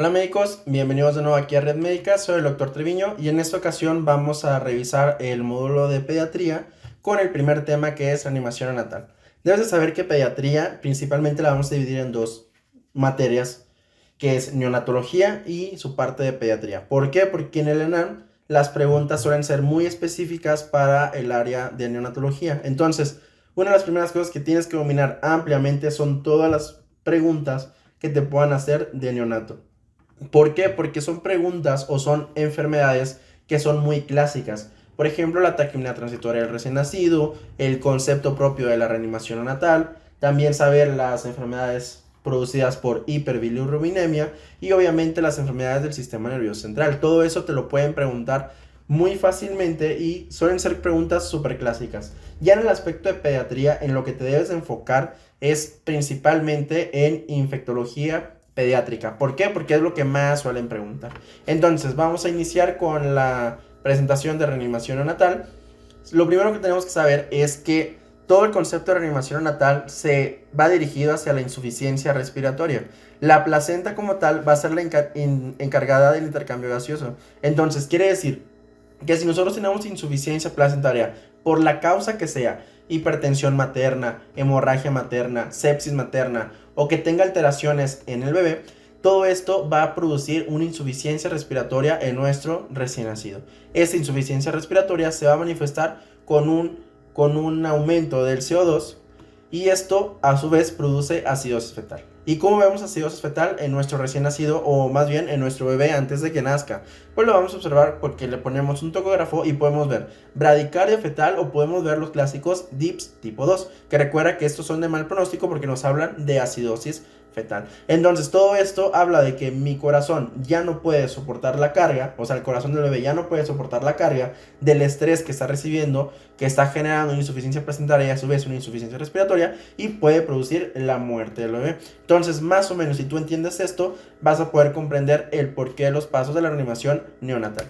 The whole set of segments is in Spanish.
Hola médicos, bienvenidos de nuevo aquí a Red Médica, soy el doctor Treviño y en esta ocasión vamos a revisar el módulo de pediatría con el primer tema que es reanimación neonatal. Debes de saber que pediatría principalmente la vamos a dividir en dos materias, que es neonatología y su parte de pediatría. ¿Por qué? Porque en el ENAM las preguntas suelen ser muy específicas para el área de neonatología. Entonces, una de las primeras cosas que tienes que dominar ampliamente son todas las preguntas que te puedan hacer de neonato. ¿Por qué? Porque son preguntas o son enfermedades que son muy clásicas. Por ejemplo, la taquimia transitoria del recién nacido, el concepto propio de la reanimación neonatal, también saber las enfermedades producidas por hiperbilirubinemia y obviamente las enfermedades del sistema nervioso central. Todo eso te lo pueden preguntar muy fácilmente y suelen ser preguntas súper clásicas. Ya en el aspecto de pediatría, en lo que te debes enfocar es principalmente en infectología pediátrica. ¿Por qué? Porque es lo que más suelen preguntar. Entonces, vamos a iniciar con la presentación de reanimación neonatal. Lo primero que tenemos que saber es que todo el concepto de reanimación neonatal se va dirigido hacia la insuficiencia respiratoria. La placenta como tal va a ser la encargada del intercambio gaseoso. Entonces, quiere decir que si nosotros tenemos insuficiencia placentaria por la causa que sea, hipertensión materna, hemorragia materna, sepsis materna o que tenga alteraciones en el bebé, todo esto va a producir una insuficiencia respiratoria en nuestro recién nacido. Esta insuficiencia respiratoria se va a manifestar con un aumento del CO2 y esto a su vez produce acidosis fetal. ¿Y cómo vemos acidosis fetal en nuestro recién nacido o más bien en nuestro bebé antes de que nazca? Pues lo vamos a observar porque le ponemos un tocógrafo y podemos ver bradicardia fetal o podemos ver los clásicos DIPS tipo 2, que recuerda que estos son de mal pronóstico porque nos hablan de acidosis fetal. Entonces todo esto habla de que mi corazón ya no puede soportar la carga, o sea el corazón del bebé ya no puede soportar la carga del estrés que está recibiendo, que está generando una insuficiencia placentaria y a su vez una insuficiencia respiratoria y puede producir la muerte del bebé. Entonces más o menos si tú entiendes esto vas a poder comprender el porqué de los pasos de la reanimación neonatal.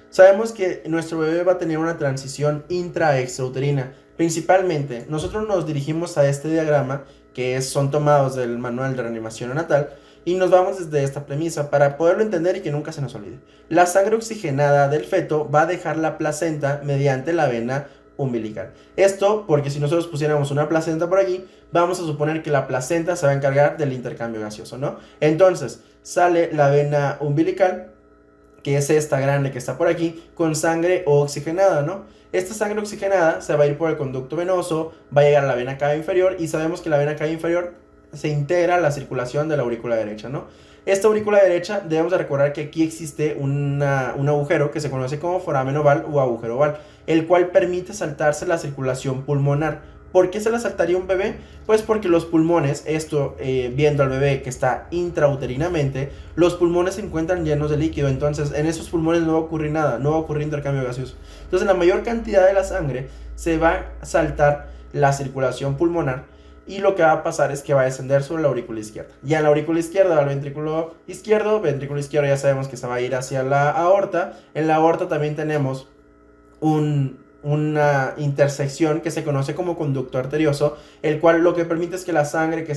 Sabemos que nuestro bebé va a tener una transición intra-extrauterina. Principalmente, nosotros nos dirigimos a este diagrama que son tomados del manual de reanimación neonatal y nos vamos desde esta premisa para poderlo entender y que nunca se nos olvide. La sangre oxigenada del feto va a dejar la placenta mediante la vena umbilical. Esto porque si nosotros pusiéramos una placenta por allí, vamos a suponer que la placenta se va a encargar del intercambio gaseoso, ¿no? Entonces, sale la vena umbilical, que es esta grande que está por aquí, con sangre oxigenada, ¿no? Esta sangre oxigenada se va a ir por el conducto venoso, va a llegar a la vena cava inferior y sabemos que la vena cava inferior se integra a la circulación de la aurícula derecha, ¿no? Esta aurícula derecha debemos de recordar que aquí existe un agujero que se conoce como foramen oval o agujero oval, el cual permite saltarse la circulación pulmonar. ¿Por qué se la saltaría un bebé? Pues porque los pulmones, viendo al bebé que está intrauterinamente, los pulmones se encuentran llenos de líquido, entonces en esos pulmones no va a ocurrir nada, no va a ocurrir intercambio gaseoso. Entonces la mayor cantidad de la sangre se va a saltar la circulación pulmonar y lo que va a pasar es que va a descender sobre la aurícula izquierda. Ya en la aurícula izquierda va el ventrículo izquierdo ya sabemos que se va a ir hacia la aorta. En la aorta también tenemos una intersección que se conoce como conducto arterioso, el cual lo que permite es que la sangre que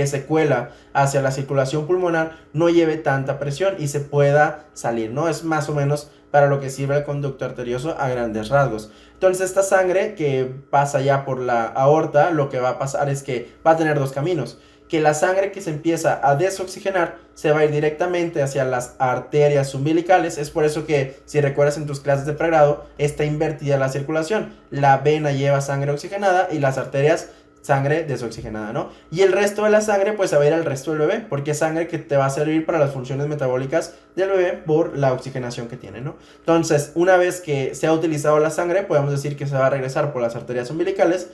se cuela hacia la circulación pulmonar no lleve tanta presión y se pueda salir, ¿no? Es más o menos para lo que sirve el conducto arterioso a grandes rasgos. Entonces esta sangre que pasa ya por la aorta, lo que va a pasar es que va a tener dos caminos. Que la sangre que se empieza a desoxigenar se va a ir directamente hacia las arterias umbilicales. Es por eso que, si recuerdas en tus clases de pregrado, está invertida la circulación. La vena lleva sangre oxigenada y las arterias sangre desoxigenada, ¿no? Y el resto de la sangre pues se va a ir al resto del bebé, porque es sangre que te va a servir para las funciones metabólicas del bebé por la oxigenación que tiene, ¿no? Entonces, una vez que se ha utilizado la sangre, podemos decir que se va a regresar por las arterias umbilicales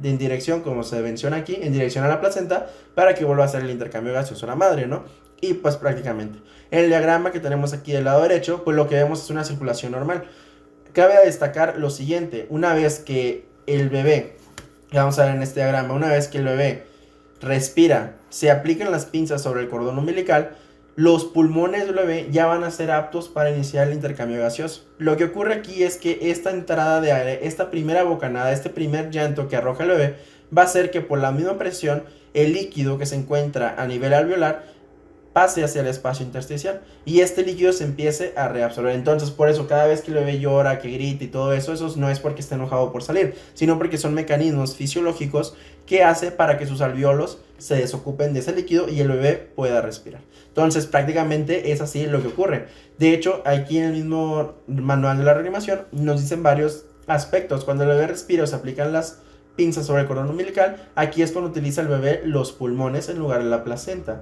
en dirección, como se menciona aquí, en dirección a la placenta, para que vuelva a hacer el intercambio gaseoso a la madre, ¿no? Y pues prácticamente. En el diagrama que tenemos aquí del lado derecho, pues lo que vemos es una circulación normal. Cabe destacar lo siguiente: una vez que el bebé, que vamos a ver en este diagrama, una vez que el bebé respira, se aplican las pinzas sobre el cordón umbilical, los pulmones del bebé ya van a ser aptos para iniciar el intercambio gaseoso. Lo que ocurre aquí es que esta entrada de aire, esta primera bocanada, este primer llanto que arroja el bebé, va a hacer que por la misma presión el líquido que se encuentra a nivel alveolar pase hacia el espacio intersticial y este líquido se empiece a reabsorber. Entonces, por eso cada vez que el bebé llora, que grita y todo eso, eso no es porque esté enojado por salir, sino porque son mecanismos fisiológicos que hace para que sus alvéolos se desocupen de ese líquido y el bebé pueda respirar. Entonces, prácticamente es así lo que ocurre. De hecho, aquí en el mismo manual de la reanimación nos dicen varios aspectos. Cuando el bebé respira o se aplican las pinzas sobre el cordón umbilical, aquí es cuando utiliza el bebé los pulmones en lugar de la placenta.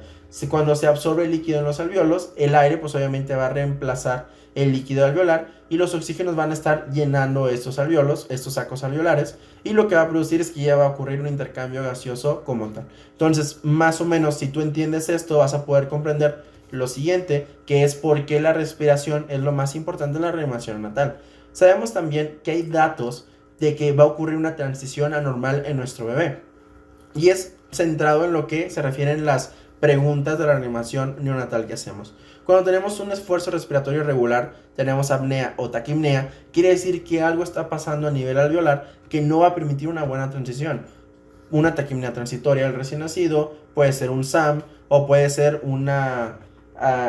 Cuando se absorbe el líquido en los alvéolos, el aire pues obviamente va a reemplazar el líquido alveolar y los oxígenos van a estar llenando estos alvéolos, estos sacos alveolares, y lo que va a producir es que ya va a ocurrir un intercambio gaseoso como tal. Entonces, más o menos, si tú entiendes esto, vas a poder comprender lo siguiente, que es por qué la respiración es lo más importante en la reanimación neonatal. Sabemos también que hay datos de que va a ocurrir una transición anormal en nuestro bebé. Y es centrado en lo que se refieren las preguntas de la reanimación neonatal que hacemos. Cuando tenemos un esfuerzo respiratorio irregular, tenemos apnea o taquipnea, quiere decir que algo está pasando a nivel alveolar que no va a permitir una buena transición. Una taquipnea transitoria del recién nacido puede ser un SAM o puede ser una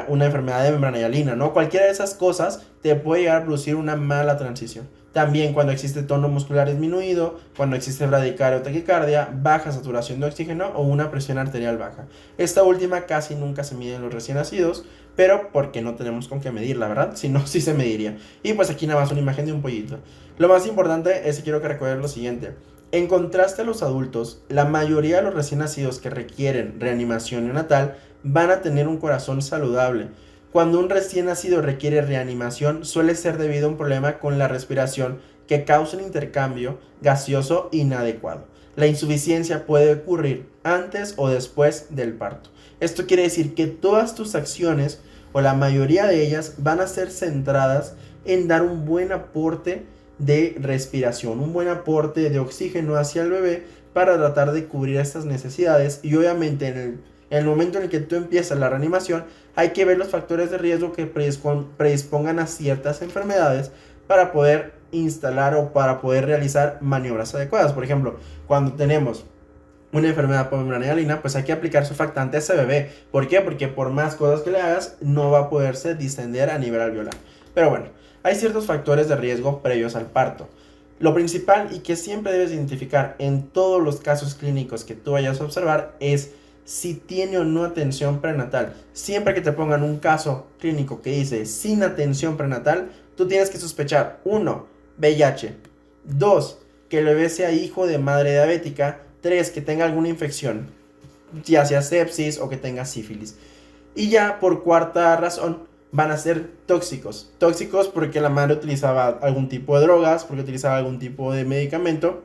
enfermedad de membrana hialina, ¿no? Cualquiera de esas cosas te puede llegar a producir una mala transición. También cuando existe tono muscular disminuido, cuando existe bradicardia o taquicardia, baja saturación de oxígeno o una presión arterial baja. Esta última casi nunca se mide en los recién nacidos, pero porque no tenemos con qué medirla, ¿verdad? Si no, sí se mediría. Y pues aquí nada más una imagen de un pollito. Lo más importante es que quiero que recuerden lo siguiente. En contraste a los adultos, la mayoría de los recién nacidos que requieren reanimación neonatal van a tener un corazón saludable. Cuando un recién nacido requiere reanimación, suele ser debido a un problema con la respiración que causa un intercambio gaseoso inadecuado. La insuficiencia puede ocurrir antes o después del parto. Esto quiere decir que todas tus acciones, o la mayoría de ellas, van a ser centradas en dar un buen aporte de respiración, un buen aporte de oxígeno hacia el bebé para tratar de cubrir estas necesidades. Y obviamente en el momento en el que tú empiezas la reanimación, hay que ver los factores de riesgo que predispongan a ciertas enfermedades para poder instalar o para poder realizar maniobras adecuadas. Por ejemplo, cuando tenemos una enfermedad por membrana hialina, pues hay que aplicar surfactante a ese bebé. ¿Por qué? Porque por más cosas que le hagas, no va a poderse distender a nivel alveolar. Pero bueno, hay ciertos factores de riesgo previos al parto. Lo principal y que siempre debes identificar en todos los casos clínicos que tú vayas a observar es si tiene o no atención prenatal. Siempre que te pongan un caso clínico que dice sin atención prenatal, tú tienes que sospechar 1. VIH, 2. Que el bebé sea hijo de madre diabética, 3. Que tenga alguna infección, ya sea sepsis o que tenga sífilis. Y ya por cuarta razón, van a ser tóxicos. Tóxicos porque la madre utilizaba algún tipo de drogas, porque utilizaba algún tipo de medicamento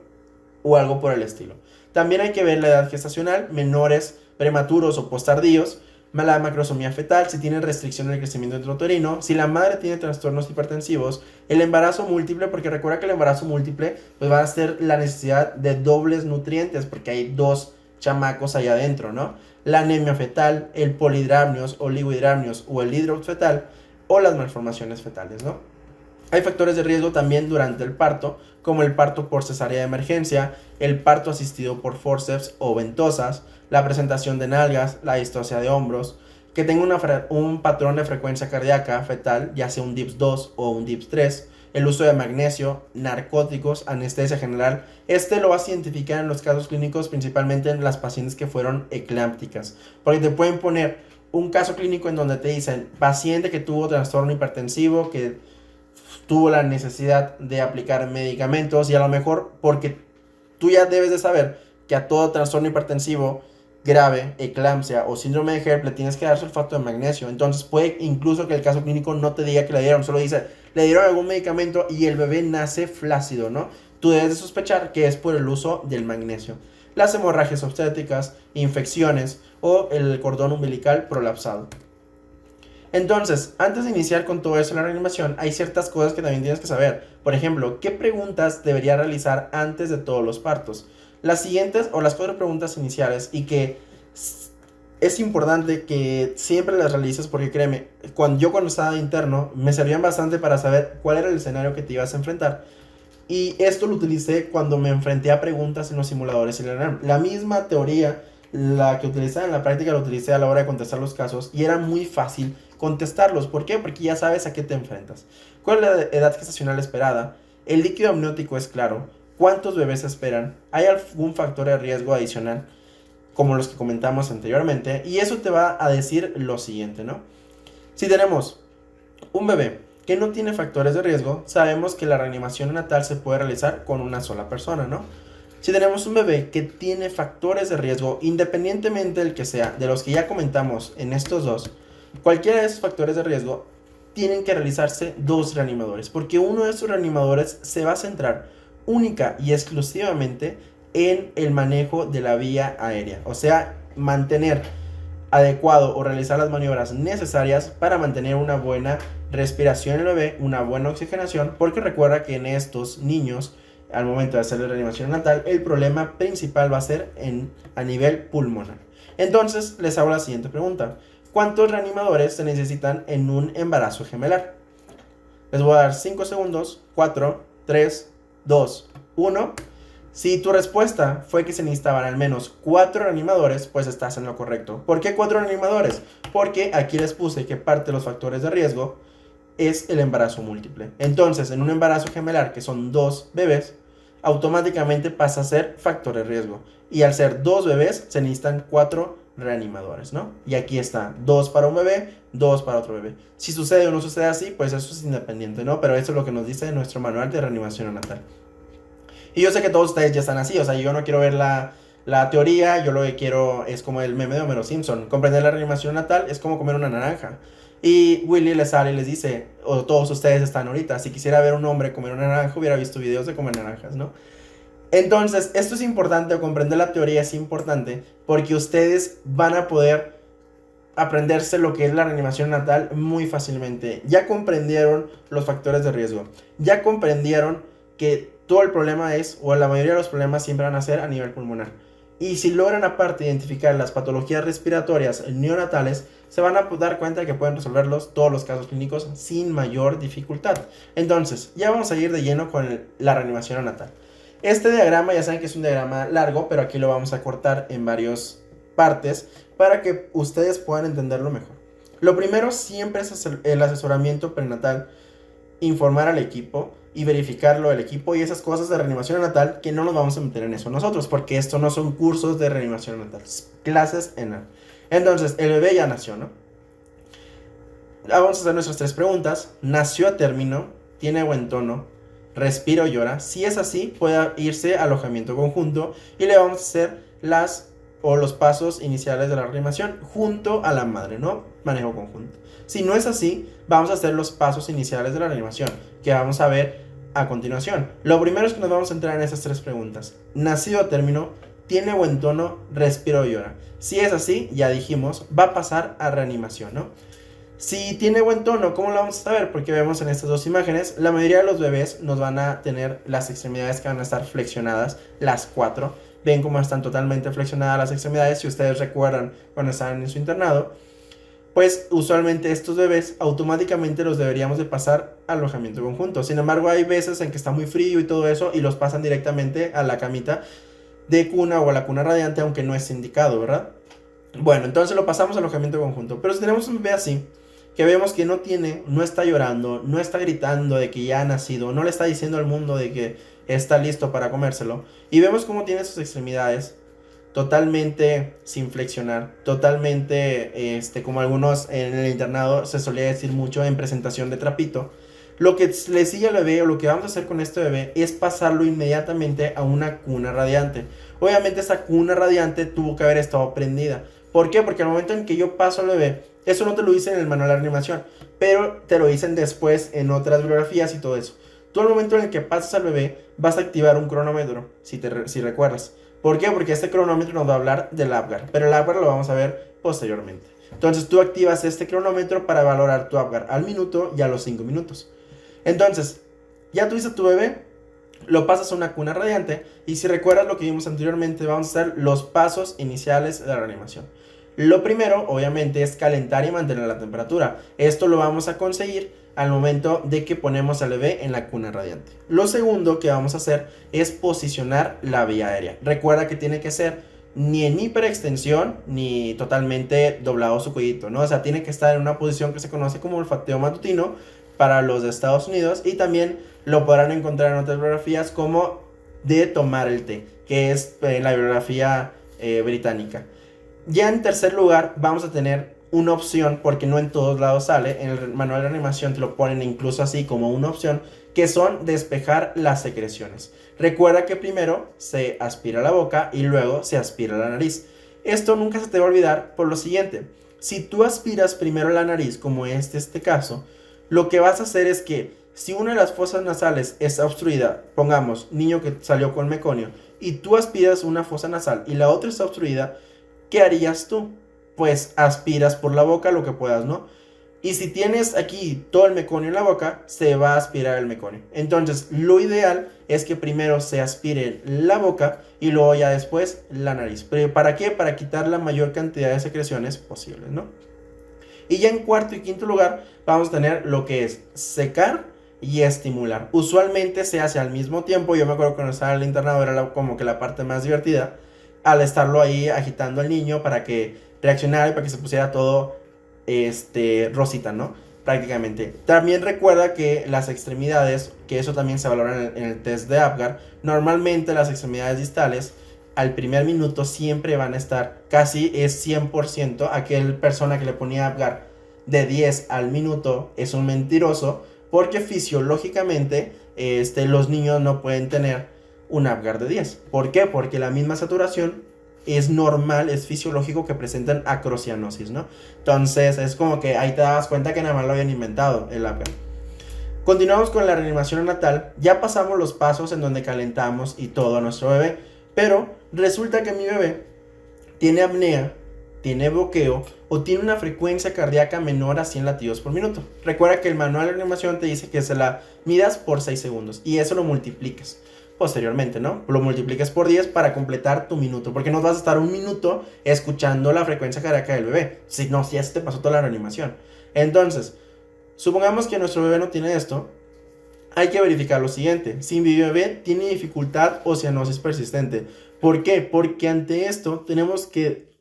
o algo por el estilo. También hay que ver la edad gestacional, menores, prematuros o postardíos, la macrosomía fetal, si tienen restricción en el crecimiento intrauterino, si la madre tiene trastornos hipertensivos, el embarazo múltiple, porque recuerda que el embarazo múltiple pues va a ser la necesidad de dobles nutrientes, porque hay 2 chamacos allá adentro, ¿no? La anemia fetal, el polidramnios, oligohidramnios o el hidrox fetal o las malformaciones fetales, ¿no? Hay factores de riesgo también durante el parto, como el parto por cesárea de emergencia, el parto asistido por forceps o ventosas, la presentación de nalgas, la distocia de hombros, que tenga un patrón de frecuencia cardíaca fetal, ya sea un DIPS 2 o un DIPS 3, el uso de magnesio, narcóticos, anestesia general. Este lo vas a identificar en los casos clínicos, principalmente en las pacientes que fueron eclámpticas, porque te pueden poner un caso clínico en donde te dicen paciente que tuvo trastorno hipertensivo, que tuvo la necesidad de aplicar medicamentos, y a lo mejor porque tú ya debes de saber que a todo trastorno hipertensivo grave, eclampsia o síndrome de HERP le tienes que dar sulfato de magnesio. Entonces puede incluso que el caso clínico no te diga que le dieron, solo dice le dieron algún medicamento y el bebé nace flácido, ¿no? Tú debes de sospechar que es por el uso del magnesio. Las hemorragias obstétricas, infecciones o el cordón umbilical prolapsado. Entonces, antes de iniciar con todo eso en la reanimación, hay ciertas cosas que también tienes que saber. Por ejemplo, ¿qué preguntas debería realizar antes de todos los partos? Las siguientes o las 4 preguntas iniciales, y que es importante que siempre las realices, porque créeme, cuando estaba de interno me servían bastante para saber cuál era el escenario que te ibas a enfrentar. Y esto lo utilicé cuando me enfrenté a preguntas en los simuladores. La misma teoría la que utilicé en la práctica la utilicé a la hora de contestar los casos y era muy fácil contestarlos. ¿Por qué? Porque ya sabes a qué te enfrentas. ¿Cuál es la edad gestacional esperada? El líquido amniótico es claro. ¿Cuántos bebés se esperan? ¿Hay algún factor de riesgo adicional, como los que comentamos anteriormente? Y eso te va a decir lo siguiente, ¿no? Si tenemos un bebé que no tiene factores de riesgo, sabemos que la reanimación natal se puede realizar con una sola persona, ¿no? Si tenemos un bebé que tiene factores de riesgo, independientemente del que sea, de los que ya comentamos en estos dos, cualquiera de esos factores de riesgo, tienen que realizarse dos reanimadores, porque uno de esos reanimadores se va a centrar única y exclusivamente en el manejo de la vía aérea, o sea, mantener adecuado o realizar las maniobras necesarias para mantener una buena respiración en el bebé, una buena oxigenación, porque recuerda que en estos niños, al momento de hacer la reanimación natal, el problema principal va a ser a nivel pulmonar. Entonces, les hago la siguiente pregunta. ¿Cuántos reanimadores se necesitan en un embarazo gemelar? Les voy a dar 5 segundos, 4, 3, 2, 1. Si tu respuesta fue que se necesitaban al menos 4 reanimadores, pues estás en lo correcto. ¿Por qué 4 reanimadores? Porque aquí les puse que parte de los factores de riesgo es el embarazo múltiple. Entonces, en un embarazo gemelar, que son 2 bebés, automáticamente pasa a ser factor de riesgo. Y al ser 2 bebés, se necesitan 4 reanimadores, ¿no? Y aquí está, 2 para un bebé, 2 para otro bebé. Si sucede o no sucede así, pues eso es independiente, ¿no? Pero eso es lo que nos dice nuestro manual de reanimación natal. Y yo sé que todos ustedes ya están así, o sea, yo no quiero ver la teoría, yo lo que quiero es como el meme de Homero Simpson. Comprender la reanimación natal es como comer una naranja. Y Willy les sale y les dice, o todos ustedes están ahorita, si quisiera ver un hombre comer una naranja, hubiera visto videos de comer naranjas, ¿no? Entonces, esto es importante, o comprender la teoría es importante, porque ustedes van a poder aprenderse lo que es la reanimación natal muy fácilmente. Ya comprendieron los factores de riesgo, ya comprendieron que todo el problema es, o la mayoría de los problemas siempre van a ser a nivel pulmonar. Y si logran aparte identificar las patologías respiratorias neonatales, se van a dar cuenta de que pueden resolverlos todos los casos clínicos sin mayor dificultad. Entonces, ya vamos a ir de lleno con la reanimación natal. Este diagrama, ya saben que es un diagrama largo, pero aquí lo vamos a cortar en varias partes para que ustedes puedan entenderlo mejor. Lo primero siempre es el asesoramiento prenatal, informar al equipo y verificarlo del equipo y esas cosas de reanimación natal, que no nos vamos a meter en eso nosotros, porque esto no son cursos de reanimación natal, clases en nada. Entonces, el bebé ya nació, ¿no? Vamos a hacer nuestras 3 preguntas. ¿Nació a término? ¿Tiene buen tono? ¿Respira o llora? Si es así, puede irse a alojamiento conjunto y le vamos a hacer los pasos iniciales de la reanimación junto a la madre, ¿no? Manejo conjunto. Si no es así, vamos a hacer los pasos iniciales de la reanimación, que vamos a ver a continuación. Lo primero es que nos vamos a entrar en esas 3 preguntas. ¿Nacido a término? ¿Tiene buen tono? ¿Respira o llora? Si es así, ya dijimos, va a pasar a reanimación, ¿no? Si tiene buen tono, ¿cómo lo vamos a saber? Porque vemos en estas 2 imágenes, la mayoría de los bebés nos van a tener las extremidades que van a estar flexionadas, las 4. Ven cómo están totalmente flexionadas las extremidades. Si ustedes recuerdan cuando estaban en su internado, pues usualmente estos bebés automáticamente los deberíamos de pasar al alojamiento conjunto. Sin embargo, hay veces en que está muy frío y todo eso y los pasan directamente a la camita de cuna o a la cuna radiante, aunque no es indicado, ¿verdad? Bueno, entonces lo pasamos al alojamiento conjunto. Pero si tenemos un bebé así, que vemos que no está llorando, no está gritando de que ya ha nacido, no le está diciendo al mundo de que está listo para comérselo, y vemos cómo tiene sus extremidades totalmente sin flexionar, totalmente, como algunos en el internado se solía decir mucho en presentación de trapito. Lo que le sigue al bebé, o lo que vamos a hacer con este bebé, es pasarlo inmediatamente a una cuna radiante. Obviamente esa cuna radiante tuvo que haber estado prendida. ¿Por qué? Porque al momento en que yo paso al bebé, eso no te lo dicen en el manual de reanimación, pero te lo dicen después en otras bibliografías y todo eso. Tú al momento en el que pasas al bebé, vas a activar un cronómetro, si recuerdas. ¿Por qué? Porque este cronómetro nos va a hablar del Apgar, pero el Apgar lo vamos a ver posteriormente. Entonces tú activas este cronómetro para valorar tu Apgar al minuto y a los 5 minutos. Entonces, ya tuviste a tu bebé, lo pasas a una cuna radiante y si recuerdas lo que vimos anteriormente, vamos a hacer los pasos iniciales de la reanimación. Lo primero, obviamente, es calentar y mantener la temperatura. Esto lo vamos a conseguir al momento de que ponemos al bebé en la cuna radiante. Lo segundo que vamos a hacer es posicionar la vía aérea. Recuerda que tiene que ser ni en hiperextensión ni totalmente doblado su cuellito, ¿no? O sea, tiene que estar en una posición que se conoce como olfateo matutino para los de Estados Unidos, y también lo podrán encontrar en otras bibliografías como de tomar el té, que es la bibliografía británica. Ya en tercer lugar vamos a tener una opción, porque no en todos lados sale, en el manual de animación te lo ponen incluso así como una opción, que son despejar las secreciones. Recuerda que primero se aspira la boca y luego se aspira la nariz. Esto nunca se te va a olvidar por lo siguiente: si tú aspiras primero la nariz, como es este caso, lo que vas a hacer es que si una de las fosas nasales está obstruida, pongamos niño que salió con meconio, y tú aspiras una fosa nasal y la otra está obstruida, ¿qué harías tú? Pues aspiras por la boca lo que puedas, ¿no? Y si tienes aquí todo el meconio en la boca, se va a aspirar el meconio. Entonces, lo ideal es que primero se aspire la boca y luego ya después la nariz. ¿Pero para qué? Para quitar la mayor cantidad de secreciones posibles, ¿no? Y ya en cuarto y quinto lugar vamos a tener lo que es secar y estimular. Usualmente se hace al mismo tiempo. Yo me acuerdo que cuando estaba en el internado era como que la parte más divertida, al estarlo ahí agitando al niño para que reaccionara y para que se pusiera todo rosita, ¿no? Prácticamente. También recuerda que las extremidades, que eso también se valora en el test de Apgar, normalmente las extremidades distales al primer minuto siempre van a estar, casi es 100%, aquel persona que le ponía Apgar de 10 al minuto es un mentiroso, porque fisiológicamente los niños no pueden tener un Apgar de 10. ¿Por qué? Porque la misma saturación es normal, es fisiológico que presenten acrocianosis, ¿no? Entonces es como que ahí te dabas cuenta que nada más lo habían inventado el Apgar. Continuamos con la reanimación natal. Ya pasamos los pasos en donde calentamos y todo a nuestro bebé, pero resulta que mi bebé tiene apnea, tiene bloqueo o tiene una frecuencia cardíaca menor a 100 latidos por minuto. Recuerda que el manual de reanimación te dice que se la midas por 6 segundos y eso lo multiplicas posteriormente, ¿no? Lo multiplicas por 10 para completar tu minuto, porque no vas a estar un minuto escuchando la frecuencia cardíaca del bebé, si no, si ya se te pasó toda la reanimación. Entonces, supongamos que nuestro bebé no tiene esto. Hay que verificar lo siguiente: si mi bebé tiene dificultad o cianosis persistente. ¿Por qué? Porque ante esto tenemos que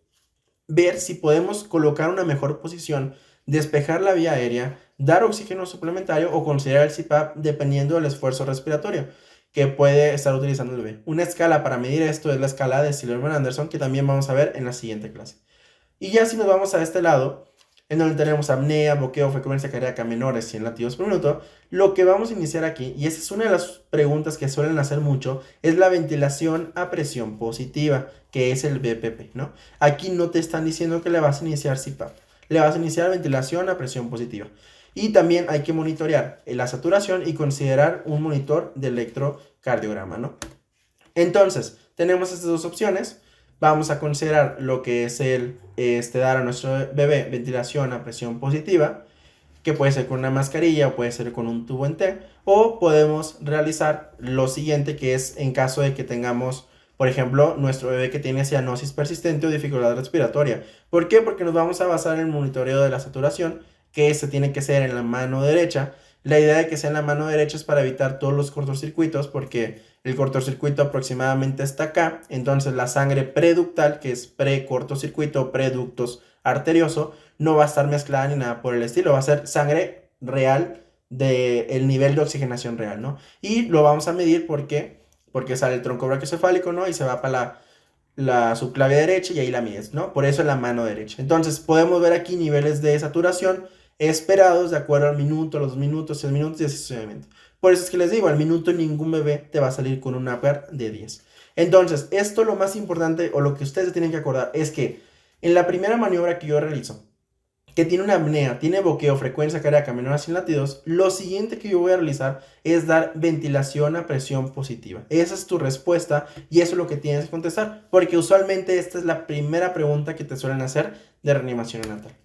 ver si podemos colocar una mejor posición, despejar la vía aérea, dar oxígeno suplementario o considerar el CPAP dependiendo del esfuerzo respiratorio que puede estar utilizando el bebé. Una escala para medir esto es la escala de Silverman-Anderson, que también vamos a ver en la siguiente clase. Y ya si nos vamos a este lado, en donde tenemos apnea, bloqueo, frecuencia cardíaca menores 100 latidos por minuto, lo que vamos a iniciar aquí, y esta es una de las preguntas que suelen hacer mucho, es la ventilación a presión positiva, que es el BPP, ¿no? Aquí no te están diciendo que le vas a iniciar CPAP, le vas a iniciar ventilación a presión positiva. Y también hay que monitorear la saturación y considerar un monitor de electrocardiograma, ¿no? Entonces, tenemos estas dos opciones. Vamos a considerar lo que es el dar a nuestro bebé ventilación a presión positiva, que puede ser con una mascarilla o puede ser con un tubo en T, o podemos realizar lo siguiente, que es en caso de que tengamos, por ejemplo, nuestro bebé que tiene cianosis persistente o dificultad respiratoria. ¿Por qué? Porque nos vamos a basar en el monitoreo de la saturación, que se tiene que hacer en la mano derecha. La idea de que sea en la mano derecha es para evitar todos los cortocircuitos, porque el cortocircuito aproximadamente está acá. Entonces la sangre preductal, que es precortocircuito, preductos arterioso, no va a estar mezclada ni nada por el estilo. Va a ser sangre real del nivel de oxigenación real, ¿no? Y lo vamos a medir porque sale el tronco brachiocefálico, ¿no? Y se va para la subclavia derecha y ahí la mides, ¿no? Por eso en la mano derecha. Entonces podemos ver aquí niveles de saturación esperados de acuerdo al minuto, los 2 minutos, 6 minutos y así sucesivamente. Por eso es que les digo, al minuto ningún bebé te va a salir con un Apgar de 10. Entonces, esto lo más importante o lo que ustedes tienen que acordar es que en la primera maniobra que yo realizo, que tiene una apnea, tiene bloqueo, frecuencia cardíaca menor a 100 latidos, lo siguiente que yo voy a realizar es dar ventilación a presión positiva. Esa es tu respuesta y eso es lo que tienes que contestar, porque usualmente esta es la primera pregunta que te suelen hacer de reanimación neonatal.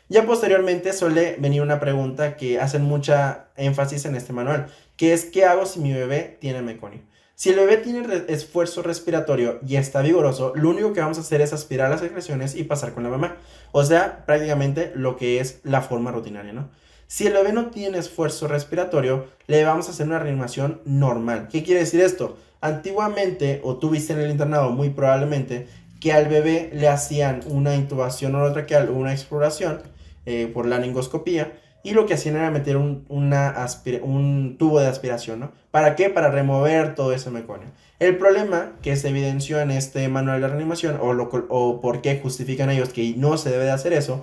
Ya posteriormente suele venir una pregunta que hacen mucha énfasis en este manual, que es ¿qué hago si mi bebé tiene meconio? Si el bebé tiene esfuerzo respiratorio y está vigoroso, lo único que vamos a hacer es aspirar las secreciones y pasar con la mamá. O sea, prácticamente lo que es la forma rutinaria, ¿no? Si el bebé no tiene esfuerzo respiratorio, le vamos a hacer una reanimación normal. ¿Qué quiere decir esto? Antiguamente, o tú viste en el internado muy probablemente, que al bebé le hacían una intubación orotraqueal o una exploración por laringoscopía, y lo que hacían era meter un tubo de aspiración, ¿no? ¿Para qué? Para remover todo ese meconio. El problema que se evidenció en este manual de reanimación, o por qué justifican ellos que no se debe de hacer eso,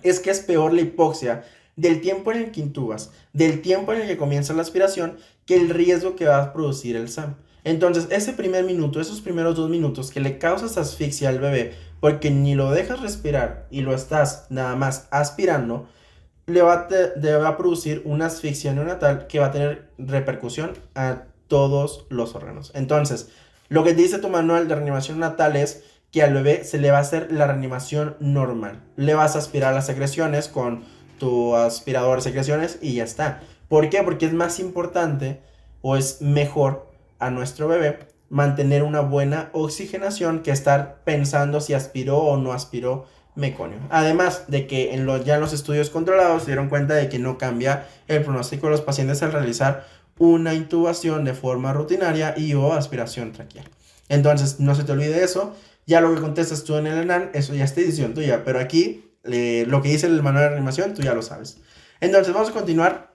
es que es peor la hipoxia del tiempo en el que intubas, del tiempo en el que comienza la aspiración, que el riesgo que va a producir el SAM. Entonces, ese primer minuto, esos primeros 2 minutos que le causas asfixia al bebé, porque ni lo dejas respirar y lo estás nada más aspirando, le va a producir una asfixia neonatal que va a tener repercusión a todos los órganos. Entonces, lo que dice tu manual de reanimación natal es que al bebé se le va a hacer la reanimación normal. Le vas a aspirar las secreciones con tu aspirador de secreciones y ya está. ¿Por qué? Porque es más importante o es mejor a nuestro bebé mantener una buena oxigenación que estar pensando si aspiró o no aspiró meconio. Además de que ya en los estudios controlados se dieron cuenta de que no cambia el pronóstico de los pacientes al realizar una intubación de forma rutinaria y o aspiración traqueal. Entonces, no se te olvide eso. Ya lo que contestas tú en el ENAN, eso ya es decisión tuya, pero aquí lo que dice el manual de reanimación, tú ya lo sabes. Entonces, vamos a continuar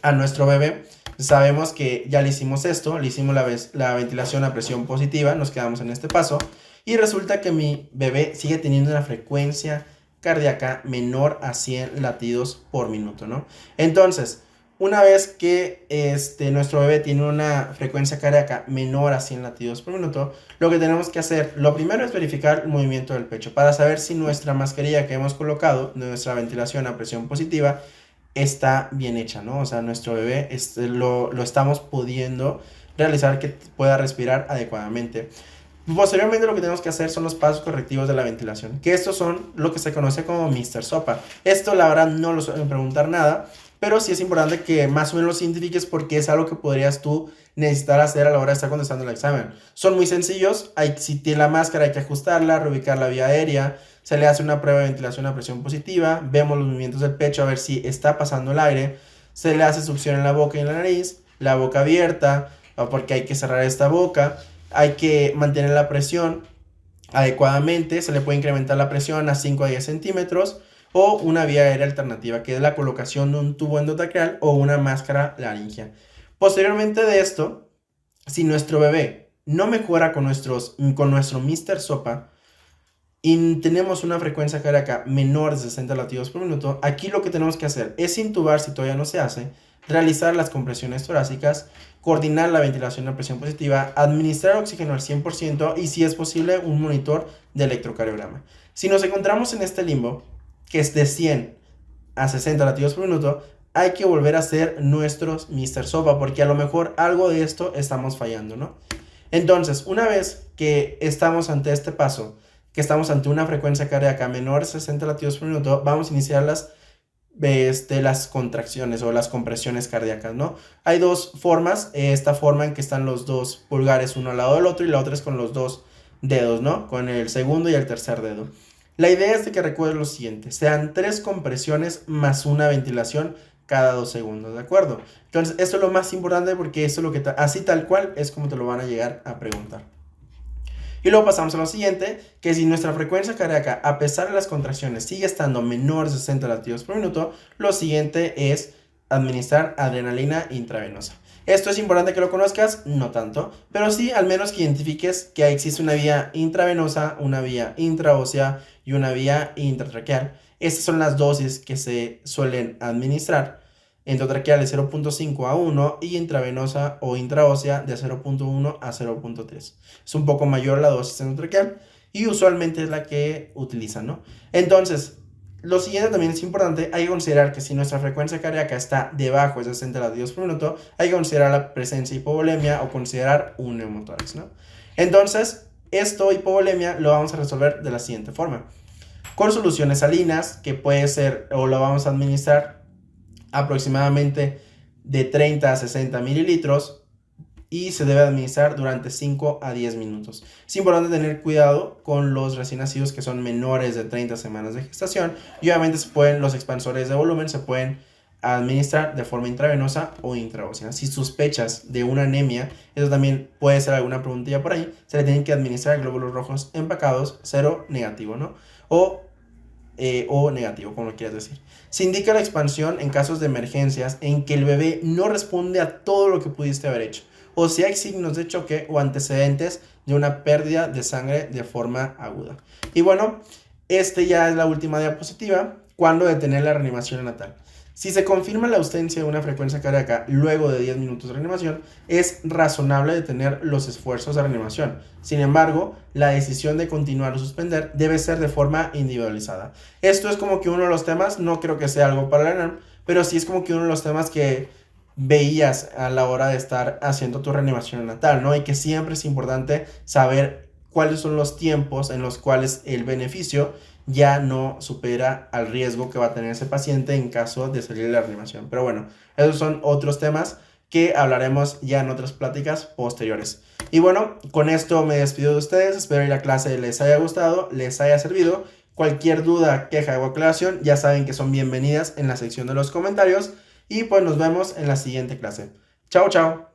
a nuestro bebé. Sabemos que ya le hicimos esto, le hicimos la ventilación a presión positiva, nos quedamos en este paso. Y resulta que mi bebé sigue teniendo una frecuencia cardíaca menor a 100 latidos por minuto, ¿no? Entonces, una vez que nuestro bebé tiene una frecuencia cardíaca menor a 100 latidos por minuto, lo que tenemos que hacer, lo primero es verificar el movimiento del pecho para saber si nuestra mascarilla que hemos colocado, nuestra ventilación a presión positiva, está bien hecha, ¿no? O sea, nuestro bebé lo estamos pudiendo realizar que pueda respirar adecuadamente. Posteriormente lo que tenemos que hacer son los pasos correctivos de la ventilación, que estos son lo que se conoce como Mr. Sopa. Esto la verdad no lo suelen preguntar nada, pero sí es importante que más o menos lo identifiques porque es algo que podrías tú necesitar hacer a la hora de estar contestando el examen. Son muy sencillos, si tiene la máscara hay que ajustarla, reubicar la vía aérea, se le hace una prueba de ventilación a presión positiva, vemos los movimientos del pecho a ver si está pasando el aire, se le hace succión en la boca y en la nariz, la boca abierta, porque hay que cerrar esta boca. Hay que mantener la presión adecuadamente, se le puede incrementar la presión a 5 a 10 centímetros o una vía aérea alternativa, que es la colocación de un tubo endotraqueal o una máscara laringea. Posteriormente de esto, si nuestro bebé no mejora con nuestro Mr. Sopa y tenemos una frecuencia cardíaca menor de 60 latidos por minuto, aquí lo que tenemos que hacer es intubar si todavía no se hace, realizar las compresiones torácicas, coordinar la ventilación a presión positiva, administrar oxígeno al 100% y si es posible un monitor de electrocardiograma. Si nos encontramos en este limbo, que es de 100 a 60 latidos por minuto, hay que volver a hacer nuestros Mr. Sopa porque a lo mejor algo de esto estamos fallando, ¿no? Entonces, una vez que estamos ante este paso, que estamos ante una frecuencia cardíaca menor de 60 latidos por minuto, vamos a iniciar las contracciones o las compresiones cardíacas, ¿no? Hay dos formas, esta forma en que están los dos pulgares uno al lado del otro y la otra es con los dos dedos, ¿no? Con el segundo y el tercer dedo. La idea es de que recuerdes lo siguiente, sean 3 compresiones más una ventilación cada 2 segundos, ¿de acuerdo? Entonces, esto es lo más importante porque esto es lo que así tal cual es como te lo van a llegar a preguntar. Y luego pasamos a lo siguiente, que si nuestra frecuencia cardíaca, a pesar de las contracciones, sigue estando menor de 60 latidos por minuto, lo siguiente es administrar adrenalina intravenosa. Esto es importante que lo conozcas, no tanto, pero sí al menos que identifiques que existe una vía intravenosa, una vía intraósea y una vía intratraqueal. Estas son las dosis que se suelen administrar. Endotraqueal de 0.5 a 1 y intravenosa o intraósea de 0.1 a 0.3. Es un poco mayor la dosis endotraqueal y usualmente es la que utilizan, ¿no? Entonces, lo siguiente también es importante, hay que considerar que si nuestra frecuencia cardíaca está debajo de 60 latidos por minuto, hay que considerar la presencia de hipovolemia o considerar un neumotórax, ¿no? Entonces, esto, hipovolemia, lo vamos a resolver de la siguiente forma. Con soluciones salinas, que puede ser, o lo vamos a administrar aproximadamente de 30 a 60 mililitros y se debe administrar durante 5 a 10 minutos. Es importante tener cuidado con los recién nacidos que son menores de 30 semanas de gestación y obviamente los expansores de volumen se pueden administrar de forma intravenosa o intraósea. Si sospechas de una anemia, eso también puede ser alguna preguntilla por ahí, se le tienen que administrar glóbulos rojos empacados, 0 negativo, ¿no? O negativo, como lo quieras decir. Se indica la expansión en casos de emergencias en que el bebé no responde a todo lo que pudiste haber hecho, o si hay signos de choque o antecedentes de una pérdida de sangre de forma aguda. Y bueno, ya es la última diapositiva. ¿Cuándo detener la reanimación neonatal? Si se confirma la ausencia de una frecuencia cardíaca luego de 10 minutos de reanimación, es razonable detener los esfuerzos de reanimación. Sin embargo, la decisión de continuar o suspender debe ser de forma individualizada. Esto es como que uno de los temas, no creo que sea algo para la ENARM, pero sí es como que uno de los temas que veías a la hora de estar haciendo tu reanimación neonatal, ¿no? Y que siempre es importante saber cuáles son los tiempos en los cuales el beneficio ya no supera al riesgo que va a tener ese paciente en caso de salir de la reanimación. Pero bueno, esos son otros temas que hablaremos ya en otras pláticas posteriores. Y bueno, con esto me despido de ustedes. Espero que la clase les haya gustado, les haya servido. Cualquier duda, queja o aclaración, ya saben que son bienvenidas en la sección de los comentarios. Y pues nos vemos en la siguiente clase. Chao, chao.